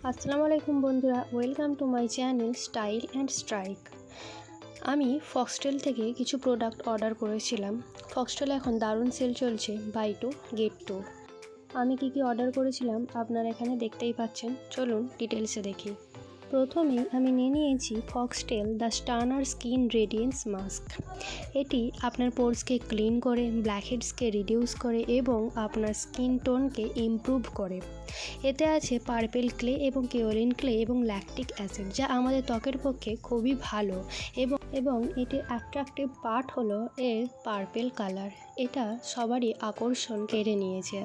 আসসালামু আলাইকুম বন্ধুরা, welcome to my channel style and strike. আমি ফক্সটেল থেকে কিছু প্রোডাক্ট অর্ডার করেছিলাম। ফক্সটেলে এখন দারুণ সেল চলছে, বাই টু গেট টু। আমি কি অর্ডার করেছিলাম আপনারা এখানে দেখতেই পাচ্ছেন। চলুন ডিটেলসে দেখি। প্রথমেই আমি নিয়ে নিয়েছি foxtail the Stunner skin radiance mask. এটি আপনার পোরসকে ক্লিন করে, ব্ল্যাকহেডসকে রিডিউস করে এবং আপনার স্কিন টোনকে ইমপ্রুভ করে। এতে আছে পার্পেল ক্লে এবং কেওলিন ক্লে এবং ল্যাকটিক অ্যাসিড, যা আমাদের ত্বকের পক্ষে খুবই ভালো। এবং এটির অ্যাট্রাকটিভ পার্ট হলো এর পার্পেল কালার। এটা সবারই আকর্ষণ কেড়ে নিয়েছে।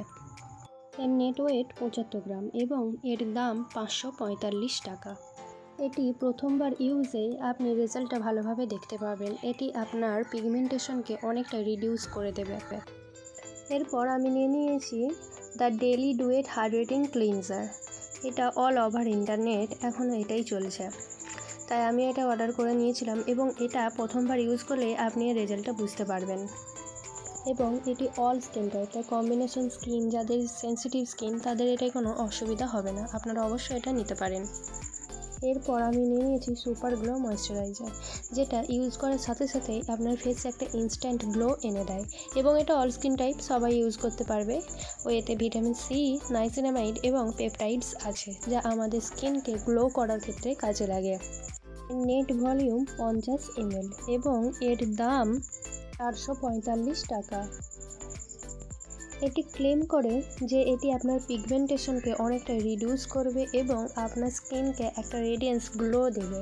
এর নেট ওয়েট 75 গ্রাম এবং এর দাম 545 টাকা। এটি প্রথমবার ইউজেই আপনি রেজাল্টটা ভালোভাবে দেখতে পাবেন। এটি আপনার পিগমেন্টেশনকে অনেকটা রিডিউস করে দেবে। এরপর আমি নিয়ে নিয়েছি the daily duet hydrating cleanser. এটা অল ওভার ইন্টারনেট এখনও এটাই চলছে, তাই আমি এটা অর্ডার করে নিয়েছিলাম এবং এটা প্রথমবার ইউজ করলে আপনি এর রেজাল্টটা বুঝতে পারবেন। এবং এটি অল স্কিন টাইপ, তাই কম্বিনেশন স্কিন, যাদের সেন্সিটিভ স্কিন তাদের এটাই কোনো অসুবিধা হবে না। আপনারা অবশ্যই এটা নিতে পারেন। এরপর আমি নিয়ে নিয়েছি সুপার গ্লো ময়েশ্চারাইজার, যেটা ইউজ করার সাথে সাথেই আপনার ফেসে একটা ইনস্ট্যান্ট গ্লো এনে দেয় এবং এটা অল স্কিন টাইপ সবাই ইউজ করতে পারবে। ও এতে ভিটামিন সি, নাইসিনামাইড এবং পেপটাইডস আছে, যা আমাদের স্কিনকে গ্লো করার ক্ষেত্রে কাজে লাগে। নেট ভলিউম 50 ml এবং এর দাম 445 টাকা। এটি ক্লেম করে যে এটি আপনার পিগমেন্টেশনকে অনেকটা রিডিউস করবে এবং আপনার স্কিনকে একটা রেডিয়েন্স গ্লো দেবে।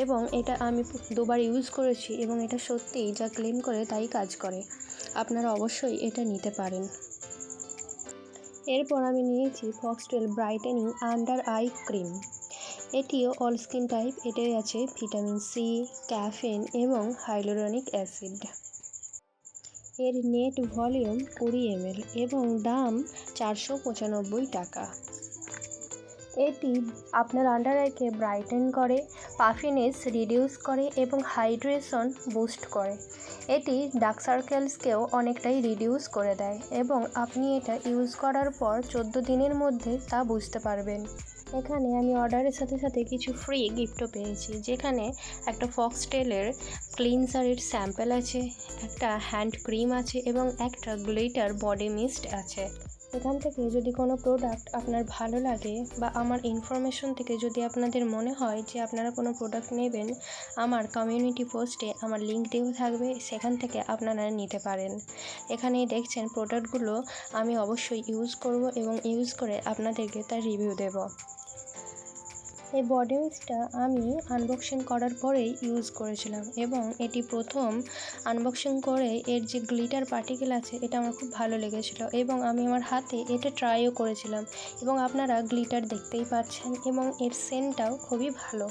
এবং এটা আমি দুবার ইউজ করেছি এবং এটা সত্যিই যা ক্লেম করে তাই কাজ করে। আপনারা অবশ্যই এটা নিতে পারেন। এরপর আমি নিয়েছি foxtail brightening under eye cream. এটিও অল স্কিন টাইপ। এটাই আছে ভিটামিন সি, ক্যাফেন এবং হাইলোরনিক অ্যাসিড। এর নেট ভলিউম 20 ml এবং দাম 495 টাকা। এটি আপনার আন্ডার আইকে ব্রাইটেন করে, পাফিনেস রিডিউস করে এবং হাইড্রেশন বুস্ট করে। এটি ডার্ক সার্কেলসকেও অনেকটাই রিডিউস করে দেয় এবং আপনি এটা ইউজ করার পর 14 দিনের মধ্যে তা বুঝতে পারবেন। এখানে আমি অর্ডারের সাথে সাথে কিছু ফ্রি গিফটও পেয়েছি, যেখানে একটা ফক্সটেলের ক্লিনজারের স্যাম্পল আছে, একটা হ্যান্ড ক্রিম আছে এবং একটা গ্লিটার বডি মিস্ট আছে। এখান থেকে যদি কোনো প্রোডাক্ট আপনার ভালো লাগে বা আমার ইনফরমেশন থেকে যদি আপনাদের মনে হয় যে আপনারা কোনো প্রোডাক্ট নেবেন, আমার কমিউনিটি পোস্টে আমার লিঙ্ক দেওয়া থাকবে, সেখান থেকে আপনারা নিতে পারেন। এখানেই দেখছেন প্রোডাক্টগুলো আমি অবশ্যই ইউজ করব এবং ইউজ করে আপনাদেরকে তার রিভিউ দেব। এই বডি মিস্টটা আমি আনবক্সিং করার পরেই ইউজ করেছিলাম এবং এটি প্রথম আনবক্সিং করে এর যে গ্লিটার পার্টিকেল আছে এটা আমার খুব ভালো লেগেছিলো এবং আমি আমার হাতে এটা ট্রাইও করেছিলাম এবং আপনারা গ্লিটার দেখতেই পাচ্ছেন এবং এর সেন্টটাও খুবই ভালো।